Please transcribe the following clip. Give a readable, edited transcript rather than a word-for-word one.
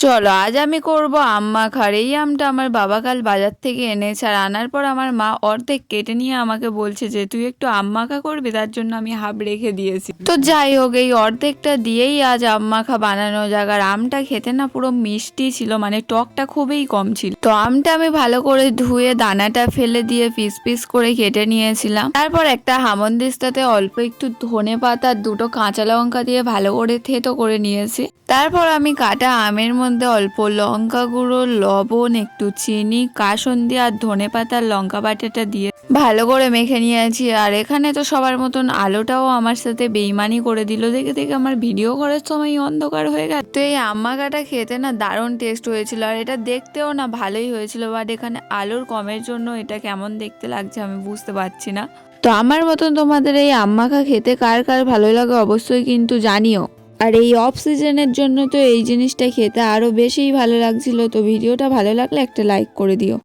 চলো আজ আমি করব আম মাখার। এই আমটা আমার বাবা কাল বাজার থেকে এনেছে, আর আনার পর আমার মা অর্ধেক কেটে নিয়ে আমাকে বলছে যে তুই একটু আম মাখা করবি, তার জন্য আমি হাফ রেখে দিয়েছি। তো যাই হোক, এই অর্ধেকটা দিয়েই আজ আম মাখা বানানো যাক। আর আমটা খেতে না পুরো মিষ্টি ছিল, মানে টকটা খুবই কম ছিল। তো আমটা আমি ভালো করে ধুয়ে দানাটা ফেলে দিয়ে পিস পিস করে কেটে নিয়েছিলাম। তারপর একটা হামনদিস্তাতে অল্প একটু ধনে পাতা আর দুটো কাঁচা লঙ্কা দিয়ে ভালো করে থেতো করে নিয়েছি। তারপর আমি কাটা আমের মধ্যে অল্প লঙ্কা গুঁড়ো, লবণ, একটু চিনি, কাসুন্দি আর ধনে পাতার লঙ্কা বাটাটা দিয়ে ভালো করে মেখে নিয়েছি। আর এখানে তো সবার মতন আলোটাও আমার সাথে বেইমানি করে দিল, দেখে দেখে আমার ভিডিও করার সময় অন্ধকার হয়ে গেল। তো এই আম মাখাটা খেতে না দারুণ টেস্ট হয়েছিল, আর এটা দেখতেও না ভালোই হয়েছিল, বাট এখানে আলোর কমের জন্য এটা কেমন দেখতে লাগছে আমি বুঝতে পারছি না। তো আমার মতন তোমাদের এই আম মাখা খেতে কার কার ভালো লাগে অবশ্যই কিন্তু জানিও। আর এই অফ সিজনের জন্য তো এই জিনিসটা খেতে আরো বেশিই ভালো লাগছিল। তো ভিডিওটা ভালো লাগলে একটা লাইক করে দিও।